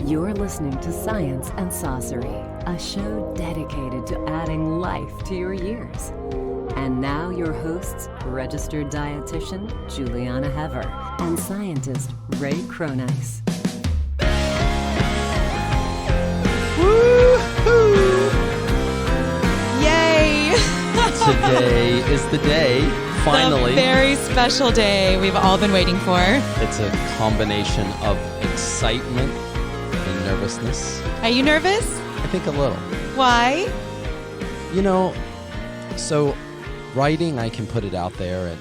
You're listening to Science and Saucery, a show dedicated to adding life to your years. And now your hosts, registered dietitian Juliana Hever and scientist Ray Cronice. Woo-hoo! Yay! Today is the day, finally. The very special day we've all been waiting for. It's a combination of excitement and nervousness. Are you nervous? I think a little. Why? So writing, I can put it out there and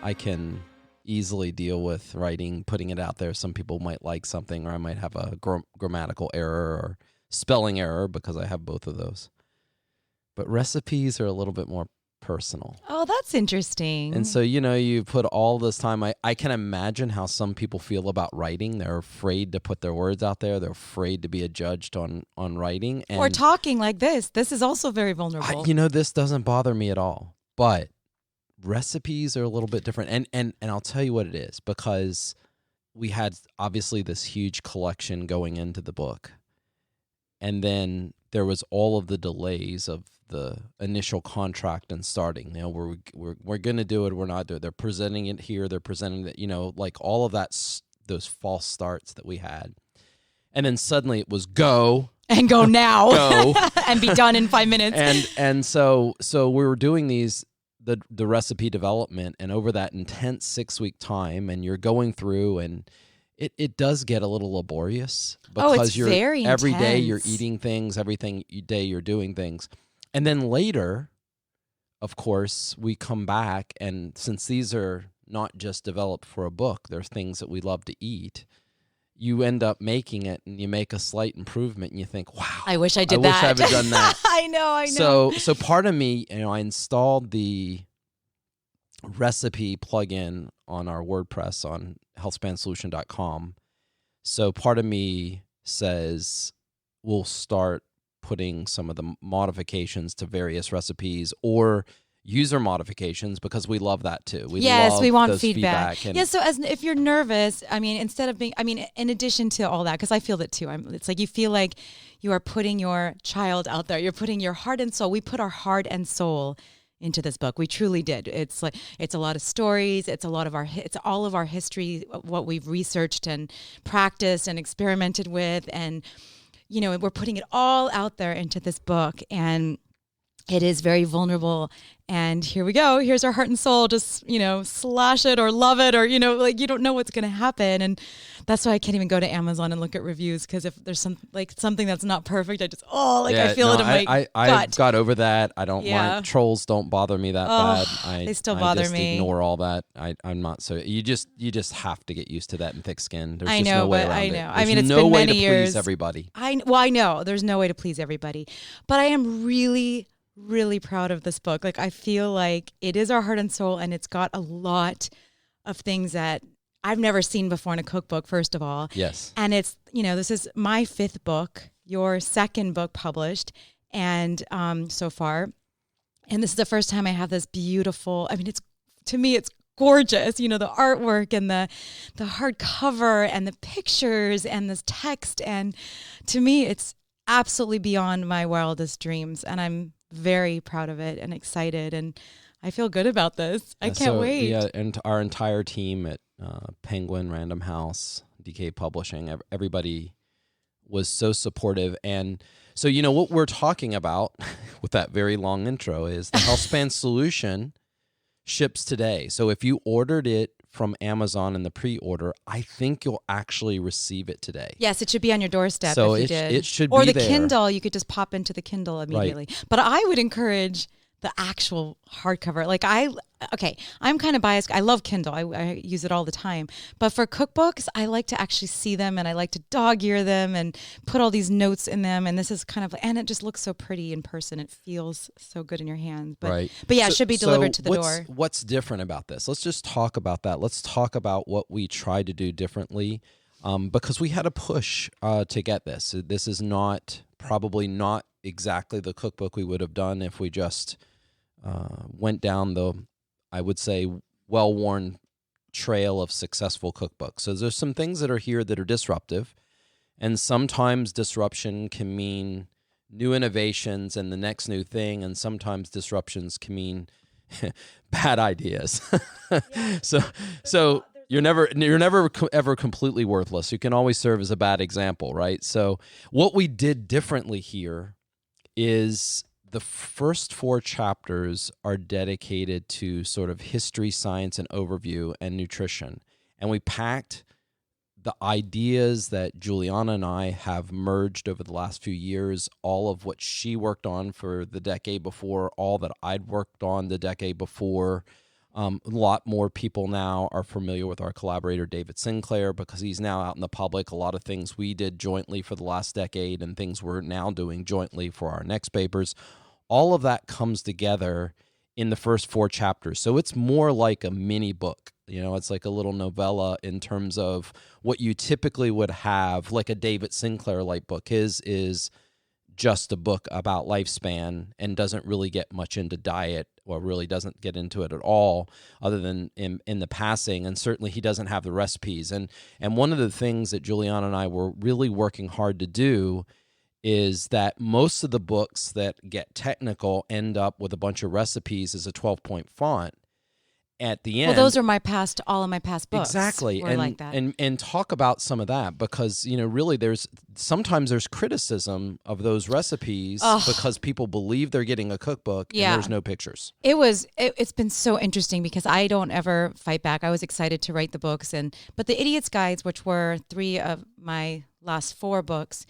I can easily deal with writing, putting it out there. Some people might like something, or I might have a grammatical error or spelling error, because I have both of those. But recipes are a little bit more personal. Oh, that's interesting. And so, you put all this time. I can imagine how some people feel about writing. They're afraid to put their words out there. They're afraid to be judged on writing. And or talking like this. This is also very vulnerable. This doesn't bother me at all. But recipes are a little bit different. And I'll tell you what it is, because we had obviously this huge collection going into the book. And then there was all of the delays of the initial contract and starting. We're going to do it, we're not doing it. They're presenting it here, they're presenting that, like all of that, those false starts that we had. And then suddenly it was go. And go now. Go. And be done in 5 minutes. And so we were doing the recipe development, and over that intense 6-week time, and you're going through, and it does get a little laborious, because it's very every day intense. you're eating things, day you're doing things. And then later, of course, we come back, and since these are not just developed for a book, they're things that we love to eat, you end up making it, and you make a slight improvement, and you think, wow, I wish I did that. I wish I had done that. I know. So part of me, I installed the recipe plugin on our WordPress on healthspansolution.com. So part of me says we'll start putting some of the modifications to various recipes, or user modifications, because we love that too. We want those feedback. And So if you're nervous, in addition to all that, because I feel that too, it's like you feel like you are putting your child out there. You're putting your heart and soul. We put our heart and soul into this book. We truly did. It's a lot of stories. It's all of our history, what we've researched and practiced and experimented with, and we're putting it all out there into this book, and it is very vulnerable. And here we go. Here's our heart and soul. Just, slash it or love it, or, you don't know what's going to happen. And that's why I can't even go to Amazon and look at reviews, because if there's something that's not perfect, I feel it in my gut. I've got over that. I don't mind. Trolls don't bother me that bad. They still bother me. I just ignore all that. I'm not so. You just have to get used to that and thick skin. There's I just know, no way but around I it. know. There's it's no been way many to years. please everybody. I know. There's no way to please everybody. But I am really, really proud of this book. I feel like it is our heart and soul, and it's got a lot of things that I've never seen before in a cookbook, first of all. Yes. And it's, this is my 5th book, your 2nd book published, and so far. And this is the first time I have this beautiful, to me, it's gorgeous, the artwork and the hardcover and the pictures and the text. And to me, it's absolutely beyond my wildest dreams. And I'm very proud of it and excited, and I feel good about this. I can't wait. Yeah, and our entire team at Penguin, Random House, DK Publishing, everybody was so supportive. And so, what we're talking about with that very long intro is the Healthspan solution ships today. So if you ordered it from Amazon in the pre-order, I think you'll actually receive it today. Yes, it should be on your doorstep. So if you did. It should or be the there. Kindle, you could just pop into the Kindle immediately. Right. But I would encourage the actual hardcover. I'm kind of biased. I love Kindle. I use it all the time. But for cookbooks, I like to actually see them, and I like to dog ear them and put all these notes in them. And this is and it just looks so pretty in person. It feels so good in your hands. But yeah, it should be delivered to the door. What's different about this? Let's just talk about that. Let's talk about what we tried to do differently, because we had a push to get this. This is probably not exactly the cookbook we would have done if we just went down the, I would say, well-worn trail of successful cookbooks. So there's some things that are here that are disruptive, And sometimes disruption can mean new innovations and the next new thing, and sometimes disruptions can mean bad ideas. So you're never ever completely worthless. You can always serve as a bad example, right? So what we did differently here is the first 4 chapters are dedicated to sort of history, science, and overview and nutrition. And we packed the ideas that Juliana and I have merged over the last few years, all of what she worked on for the decade before, all that I'd worked on the decade before. A lot more people now are familiar with our collaborator, David Sinclair, because he's now out in the public. A lot of things we did jointly for the last decade and things we're now doing jointly for our next papers, all of that comes together in the first 4 chapters. So it's more like a mini book. It's like a little novella in terms of what you typically would have, like a David Sinclair-like book. His is just a book about lifespan and doesn't really get much into diet, or really doesn't get into it at all, other than in the passing. And certainly he doesn't have the recipes. And one of the things that Juliana and I were really working hard to do is that most of the books that get technical end up with a bunch of recipes as a 12-point font at the end. Well, those are all of my past books. Exactly. Were like that. And talk about some of that, because, really sometimes there's criticism of those recipes because people believe they're getting a cookbook and there's no pictures. It's been so interesting because I don't ever fight back. I was excited to write the books, but the Idiot's Guides, which were 3 of my last 4 books,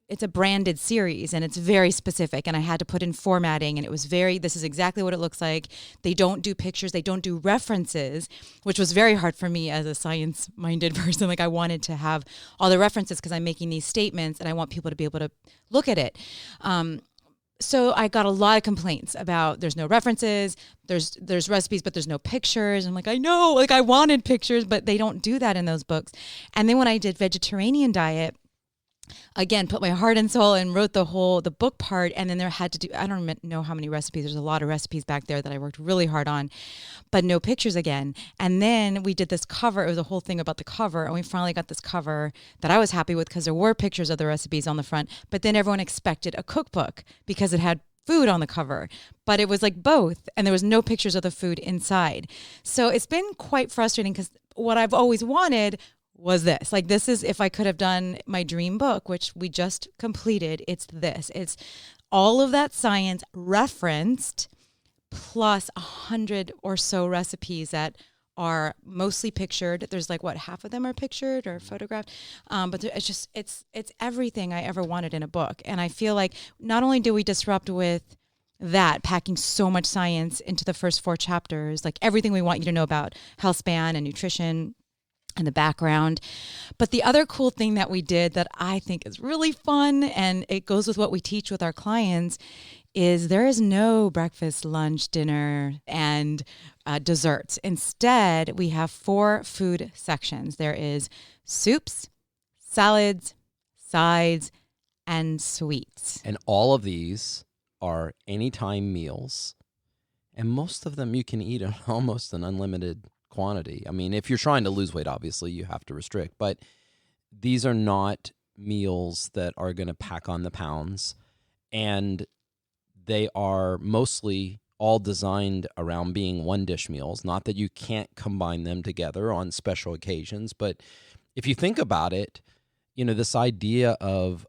it's a branded series and it's very specific, and I had to put in formatting, and it was this is exactly what it looks like. They don't do pictures, they don't do references, which was very hard for me as a science-minded person. Like, I wanted to have all the references because I'm making these statements and I want people to be able to look at it. So I got a lot of complaints about there's no references, there's recipes, but there's no pictures. I'm like, I know, like I wanted pictures, but they don't do that in those books. And then when I did vegetarian diet, again, put my heart and soul and wrote the book part. And then I don't know how many recipes. There's a lot of recipes back there that I worked really hard on, but no pictures again. And then we did this cover. It was a whole thing about the cover. And we finally got this cover that I was happy with because there were pictures of the recipes on the front, but then everyone expected a cookbook because it had food on the cover, but it was like both. And there was no pictures of the food inside. So it's been quite frustrating because what I've always wanted was this. Like, this is, if I could have done my dream book, which we just completed, it's this. It's all of that science referenced plus 100 or so recipes that are mostly pictured. There's like, half of them are pictured or photographed. But it's everything I ever wanted in a book. And I feel like not only do we disrupt with that, packing so much science into the first 4 chapters, like everything we want you to know about Healthspan and nutrition and the background. But the other cool thing that we did that I think is really fun, and it goes with what we teach with our clients, is there is no breakfast, lunch, dinner, and desserts. Instead, we have 4 food sections. There is soups, salads, sides, and sweets. And all of these are anytime meals. And most of them you can eat in almost an unlimited quantity. I mean, if you're trying to lose weight, obviously you have to restrict, but these are not meals that are going to pack on the pounds, and they are mostly all designed around being one dish meals. Not that you can't combine them together on special occasions, but if you think about it, this idea of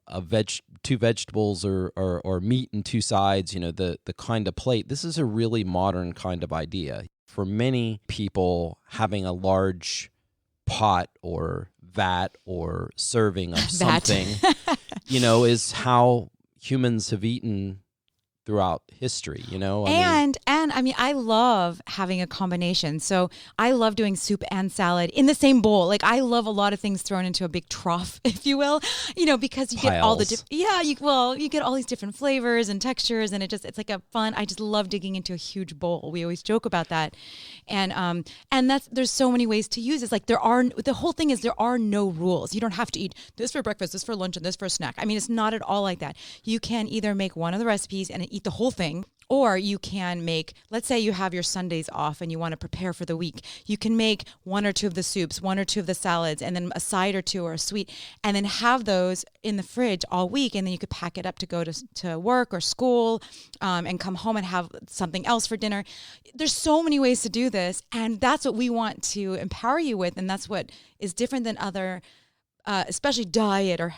2 vegetables or meat and 2 sides, the kind of plate, this is a really modern kind of idea. For many people, having a large pot or vat or serving of something, is how humans have eaten throughout history, And I mean, I love having a combination. So I love doing soup and salad in the same bowl. Like, I love a lot of things thrown into a big trough, if you will, because you get all the you get all these different flavors and textures, and it's like I just love digging into a huge bowl. We always joke about that. And there's so many ways to use it. It's like the whole thing is there are no rules. You don't have to eat this for breakfast, this for lunch, and this for a snack. I mean, it's not at all like that. You can either make one of the recipes and eat the whole thing, Or you can make, let's say you have your Sundays off and you want to prepare for the week. You can make one or two of the soups, one or two of the salads, and then a side or two or a sweet, and then have those in the fridge all week. And then you could pack it up to go to work or school, and come home and have something else for dinner. There's so many ways to do this. And that's what we want to empower you with. And that's what is different than other, especially diet or,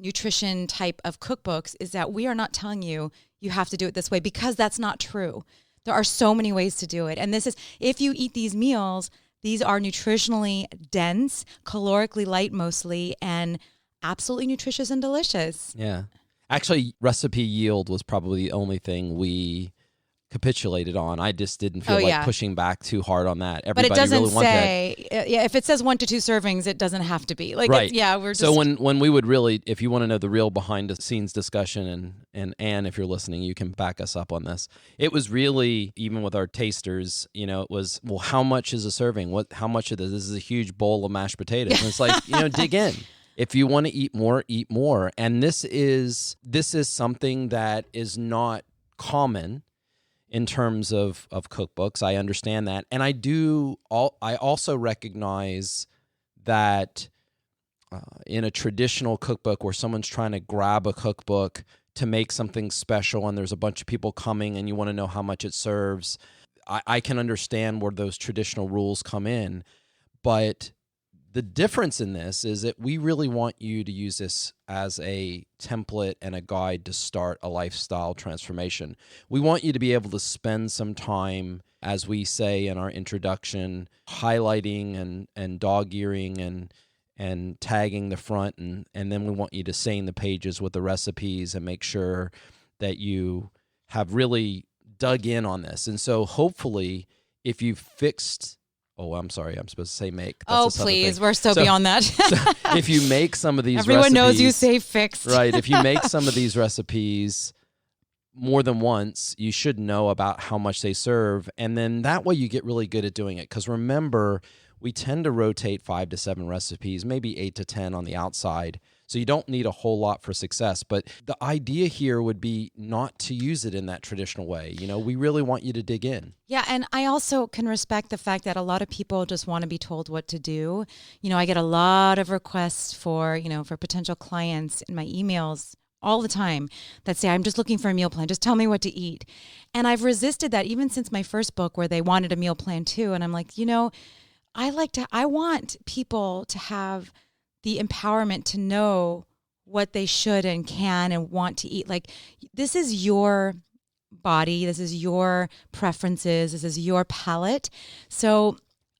nutrition type of cookbooks, is that we are not telling you you have to do it this way, because that's not true. There are so many ways to do it. And this is, if you eat these meals, these are nutritionally dense, calorically light mostly, and absolutely nutritious and delicious. Yeah. Actually, recipe yield was probably the only thing we capitulated on. I just didn't feel pushing back too hard on that. Everybody but it doesn't really say, if it says 1 to 2 servings, it doesn't have to be. Like, right. We're just. So when we would really, if you want to know the real behind the scenes discussion, and Anne, if you're listening, you can back us up on this. It was really, even with our tasters, it was, well, how much is a serving? How much of this? This is a huge bowl of mashed potatoes. And it's like, dig in. If you want to eat more, eat more. And this is something that is not common in terms of cookbooks. I understand that. And I also recognize that in a traditional cookbook where someone's trying to grab a cookbook to make something special and there's a bunch of people coming and you want to know how much it serves, I can understand where those traditional rules come in. But the difference in this is that we really want you to use this as a template and a guide to start a lifestyle transformation. We want you to be able to spend some time, as we say in our introduction, highlighting and dog-earing and tagging the front, and then we want you to stain the pages with the recipes and make sure that you have really dug in on this. And so hopefully, if you've fixed... Oh, I'm sorry. I'm supposed to say make. That's please. We're so beyond that. So if you make some of these Everyone recipes... knows you say fixed. Right. If you make some of these recipes more than once, you should know about how much they serve. And then that way you get really good at doing it. Because remember, we tend to rotate 5 to 7 recipes, maybe 8 to 10 on the outside. So you don't need a whole lot for success. But the idea here would be not to use it in that traditional way. We really want you to dig in. Yeah, and I also can respect the fact that a lot of people just want to be told what to do. I get a lot of requests for potential clients in my emails all the time that say, I'm just looking for a meal plan. Just tell me what to eat. And I've resisted that even since my first book, where they wanted a meal plan too. And I'm like, I want people to have the empowerment to know what they should and can and want to eat. Like, this is your body. This is your preferences. This is your palate. So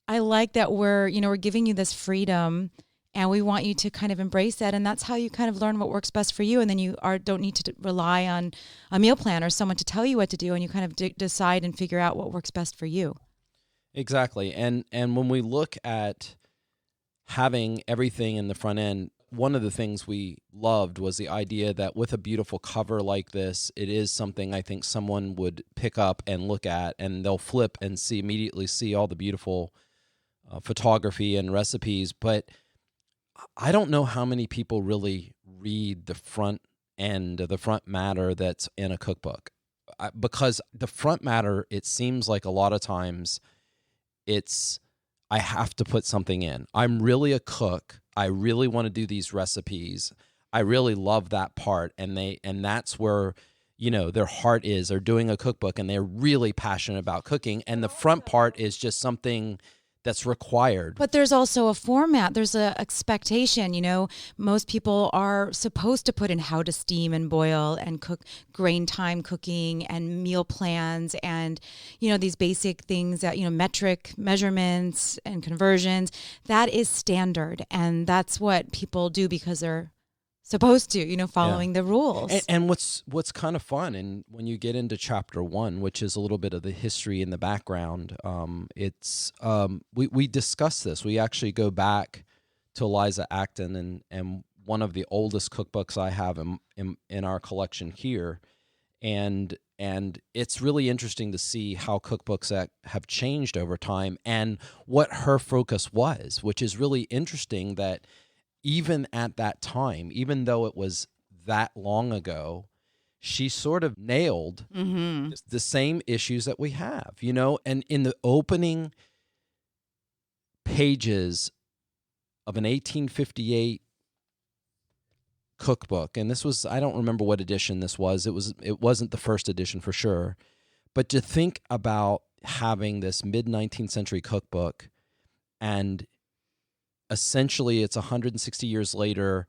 I like that we're giving you this freedom, and we want you to kind of embrace that. And that's how you kind of learn what works best for you. And then you don't need to rely on a meal plan or someone to tell you what to do. And you kind of decide and figure out what works best for you. Exactly. And when we look at having everything in the front end, one of the things we loved was the idea that with a beautiful cover like this, it is something I think someone would pick up and look at, and they'll flip and immediately see all the beautiful photography and recipes. But I don't know how many people really read the front end, the front matter that's in a cookbook. Because the front matter, it seems like a lot of times I have to put something in. I'm really a cook. I really want to do these recipes. I really love that part. And that's where, their heart is. They're doing a cookbook and they're really passionate about cooking. And the front part is just something that's required. But there's also a format. There's an expectation. Most people are supposed to put in how to steam and boil and cook, grain time cooking and meal plans and, these basic things that, metric measurements and conversions. That is standard. And that's what people do because they're supposed to, following the rules. And what's kind of fun, and when you get into chapter 1, which is a little bit of the history in the background, we discuss this. We actually go back to Eliza Acton and one of the oldest cookbooks I have in our collection here, and it's really interesting to see how cookbooks have changed over time and what her focus was, which is really interesting that even at that time, even though it was that long ago, she sort of nailed the same issues that we have, and in the opening pages of an 1858 cookbook, and this was, I don't remember what edition this was. It wasn't the first edition for sure, but to think about having this mid-19th century cookbook, and essentially it's 160 years later,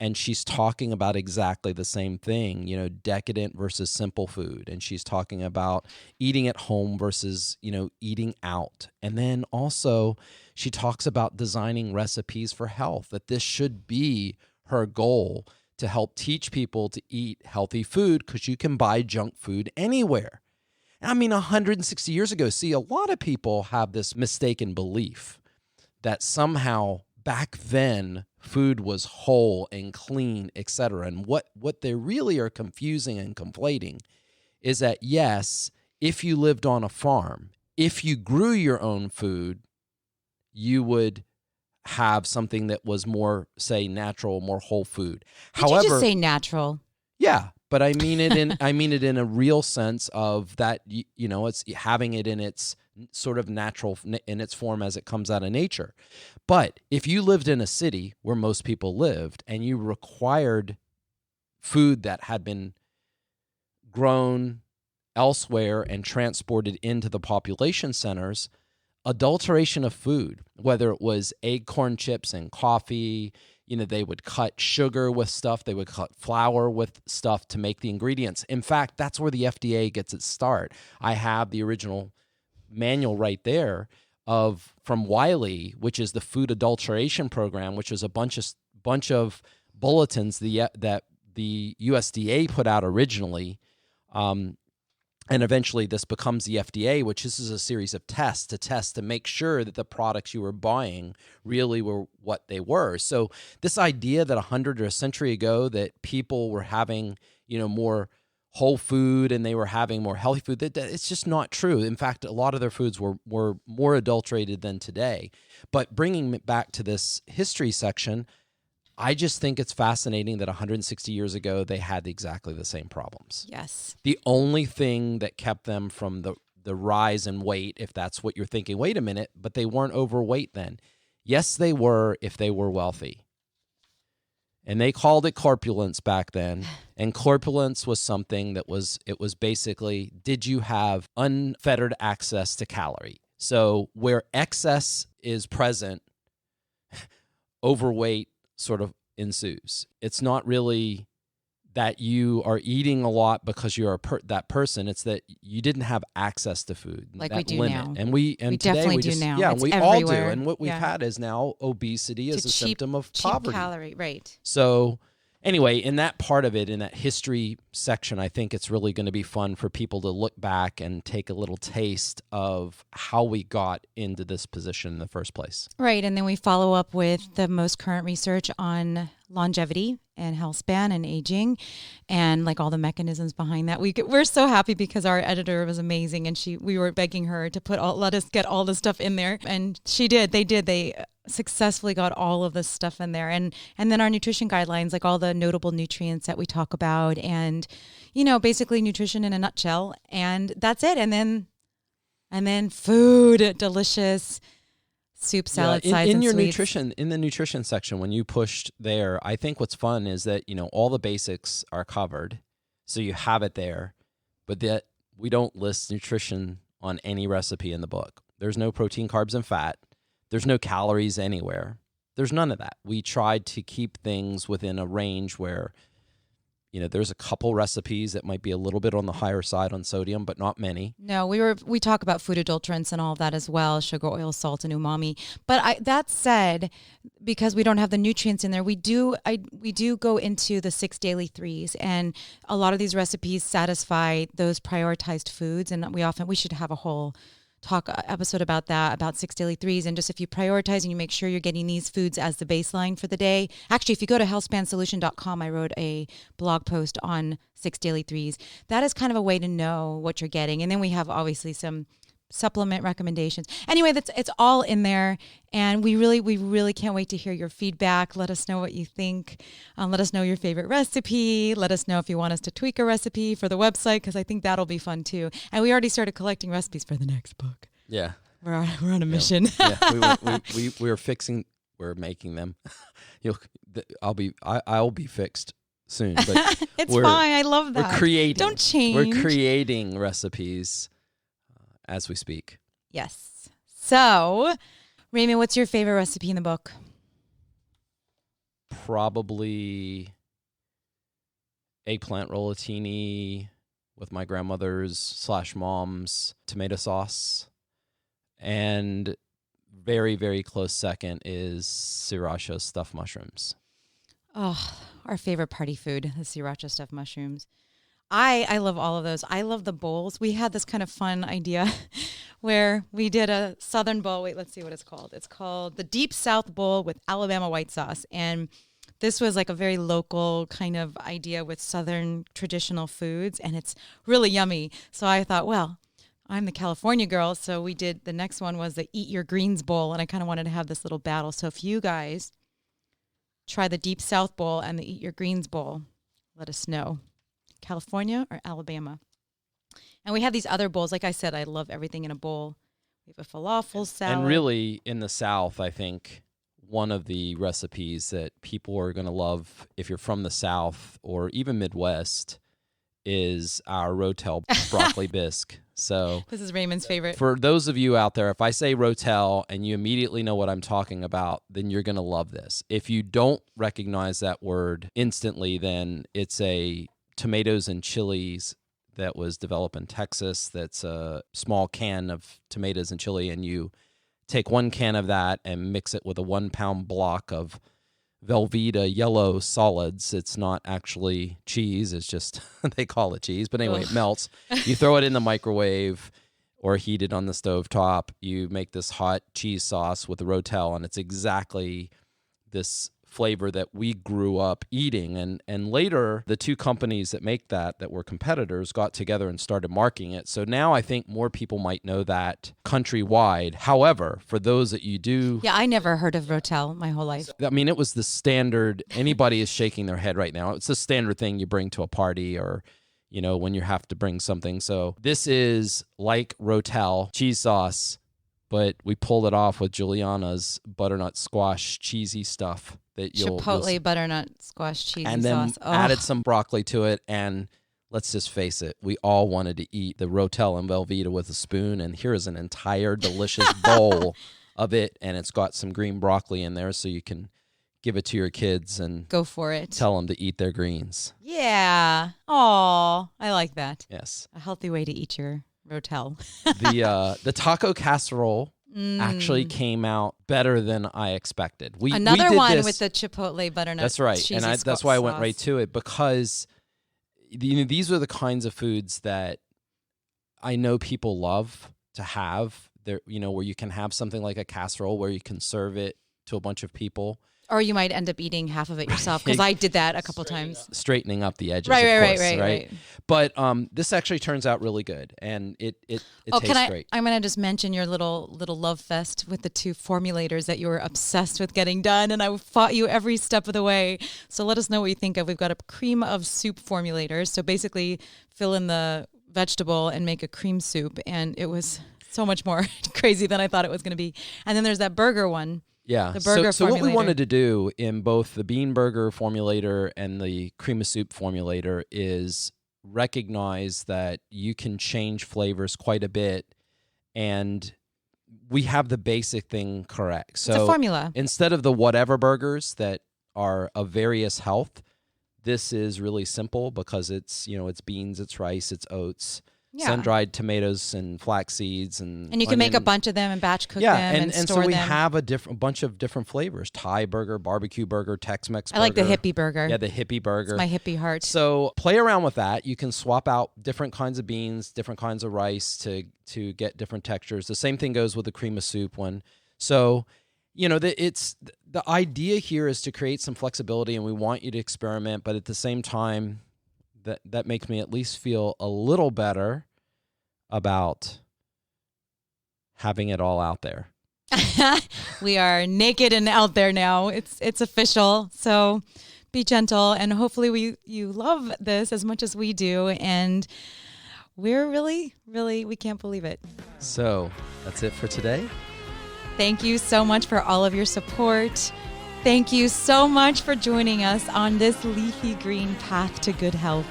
and she's talking about exactly the same thing, decadent versus simple food. And she's talking about eating at home versus, eating out. And then also she talks about designing recipes for health, that this should be her goal, to help teach people to eat healthy food, because you can buy junk food anywhere. I mean, 160 years ago, see, a lot of people have this mistaken belief that somehow back then food was whole and clean, etc. And what they really are confusing and conflating is that, yes, if you lived on a farm, if you grew your own food, you would have something that was more, say, natural, more whole food. Did you just say natural? Yeah, but I mean it in a real sense of that, it's having it in its sort of natural, in its form as it comes out of nature. But if you lived in a city where most people lived, and you required food that had been grown elsewhere and transported into the population centers, adulteration of food, whether it was egg, corn chips, and coffee, they would cut sugar with stuff, they would cut flour with stuff to make the ingredients. In fact, that's where the FDA gets its start. I have the original manual right there from Wiley, which is the food adulteration program, which is a bunch of bulletins that the USDA put out originally. And eventually this becomes the FDA, which this is a series of tests to make sure that the products you were buying really were what they were. So this idea that 100 or a century ago that people were having, more whole food and they were having more healthy food, that it's just not true. In fact, a lot of their foods were more adulterated than today. But bringing it back to this history section, I just think it's fascinating that 160 years ago, they had exactly the same problems. Yes. The only thing that kept them from the rise in weight, if that's what you're thinking, wait a minute, but they weren't overweight then. Yes, they were, if they were wealthy. And they called it corpulence back then. And corpulence was something it was basically, did you have unfettered access to calorie? So where excess is present, overweight sort of ensues. It's not really that you are eating a lot because you're that person. It's that you didn't have access to food. Like that we do limit. now. And we definitely do now. Yeah, it's we everywhere. all do. And what we've had is now obesity as a symptom of poverty. Cheap calorie, right. So anyway, in that part of it, in that history section, I think it's really going to be fun for people to look back and take a little taste of how we got into this position in the first place. Right. And then we follow up with the most current research on longevity and Healthspan and aging and like all the mechanisms behind that. We're so happy because our editor was amazing, and we were begging her to let us get all the stuff in there, and she did. They successfully got all of this stuff in there, and then our nutrition guidelines, like all the notable nutrients that we talk about, and basically nutrition in a nutshell, and that's it. And then food, delicious soup, salad, sides, and sweets. In the nutrition section, when you pushed there, I think what's fun is that, all the basics are covered. So you have it there, but that we don't list nutrition on any recipe in the book. There's no protein, carbs, and fat. There's no calories anywhere. There's none of that. We tried to keep things within a range where, there's a couple recipes that might be a little bit on the higher side on sodium, but not many. No, we talk about food adulterants and all of that as well, sugar, oil, salt, and umami. But that said, because we don't have the nutrients in there, we do go into the 6 daily threes, and a lot of these recipes satisfy those prioritized foods, and we should have a whole episode about that, about 6 daily threes, and just if you prioritize and you make sure you're getting these foods as the baseline for the day. Actually, if you go to healthspansolution.com, I wrote a blog post on 6 daily threes. That is kind of a way to know what you're getting. And then we have obviously some supplement recommendations. Anyway, it's all in there, and we really can't wait to hear your feedback. Let us know what you think. Let us know your favorite recipe. Let us know if you want us to tweak a recipe for the website, because I think that'll be fun too. And we already started collecting recipes for the next book. Yeah, we're on a mission. We're making them. I'll be fixed soon. But it's fine. I love that. We're creating. Don't change. We're creating recipes as we speak. Yes. So, Raymond, what's your favorite recipe in the book? Probably eggplant rollatini with my grandmother's / mom's tomato sauce. And very, very close second is sriracha stuffed mushrooms. Oh, our favorite party food, the sriracha stuffed mushrooms. I love all of those. I love the bowls. We had this kind of fun idea where we did a Southern bowl. Wait, let's see what it's called. It's called the Deep South Bowl with Alabama white sauce. And this was like a very local kind of idea with Southern traditional foods, and it's really yummy. So I thought, well, I'm the California girl, so we did, the next one was the Eat Your Greens Bowl, and I kind of wanted to have this little battle. So if you guys try the Deep South Bowl and the Eat Your Greens Bowl, let us know. California or Alabama. And we have these other bowls. Like I said, I love everything in a bowl. We have a falafel salad. And really, in the South, I think one of the recipes that people are going to love if you're from the South or even Midwest is our Rotel broccoli bisque. So this is Raymond's favorite. For those of you out there, if I say Rotel and you immediately know what I'm talking about, then you're going to love this. If you don't recognize that word instantly, then it's a tomatoes and chilies that was developed in Texas. That's a small can of tomatoes and chili, and you take 1 can of that and mix it with a 1 pound block of Velveeta yellow solids. It's not actually cheese. It's just, they call it cheese. But anyway, It melts. You throw it in the microwave or heat it on the stovetop. You make this hot cheese sauce with the Rotel, and it's exactly this flavor that we grew up eating. And later, the two companies that make that were competitors got together and started marketing it. So now I think more people might know that countrywide. However, for those that you do... Yeah, I never heard of Rotel my whole life. I mean, it was the standard... Anybody is shaking their head right now. It's the standard thing you bring to a party or, you know, when you have to bring something. So this is like Rotel cheese sauce, but we pulled it off with Juliana's butternut squash cheesy stuff. That Chipotle butternut squash cheesy sauce. And then added some broccoli to it, and let's just face it, we all wanted to eat the Rotel and Velveeta with a spoon, and here is an entire delicious bowl of it, and it's got some green broccoli in there, so you can give it to your kids and go for it. Tell them to eat their greens. Yeah. Aw, I like that. Yes. A healthy way to eat your Rotel. The taco casserole actually came out better than I expected. Another we did one this, with the chipotle butternut. That's right, and that's why I went right to it, because these are the kinds of foods that I know people love to have. There, where you can have something like a casserole where you can serve it to a bunch of people. Or you might end up eating half of it yourself, because I did that a couple times. Straightening up the edges, right. But this actually turns out really good, and it tastes great. I'm going to just mention your little love fest with the 2 formulators that you were obsessed with getting done, and I fought you every step of the way. So let us know what you think of. We've got a cream of soup formulator. So basically fill in the vegetable and make a cream soup, and it was so much more crazy than I thought it was going to be. And then there's that burger one. Yeah. The burger so what we wanted to do in both the bean burger formulator and the cream of soup formulator is recognize that you can change flavors quite a bit, and we have the basic thing correct. So it's a formula. Instead of the whatever burgers that are of various health, this is really simple because it's beans, it's rice, it's oats. Yeah. Sun-dried tomatoes and flax seeds and you can make a bunch of them and batch cook them and store them. And so we have a bunch of different flavors: Thai burger, barbecue burger, Tex-Mex burger. I like the hippie burger. Yeah, the hippie burger. It's my hippie heart. So play around with that. You can swap out different kinds of beans, different kinds of rice to get different textures. The same thing goes with the cream of soup one. So the idea here is to create some flexibility, and we want you to experiment, but at the same time, that makes me at least feel a little better about having it all out there. We are naked and out there now. It's official. So be gentle, and hopefully you love this as much as we do. And we're really, we can't believe it. So that's it for today. Thank you so much for all of your support. Thank you so much for joining us on this leafy green path to good health.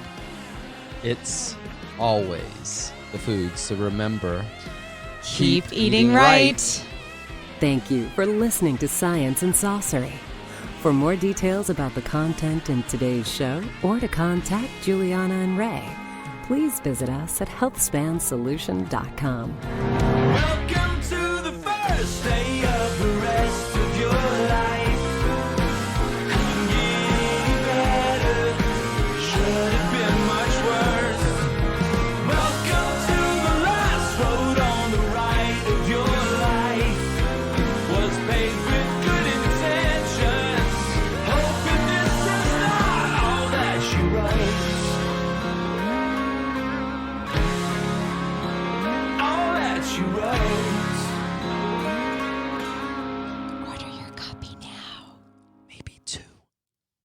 It's always the foods to remember. Keep eating right. Thank you for listening to Science and Saucery. For more details about the content in today's show or to contact Juliana and Ray, please visit us at healthspansolution.com.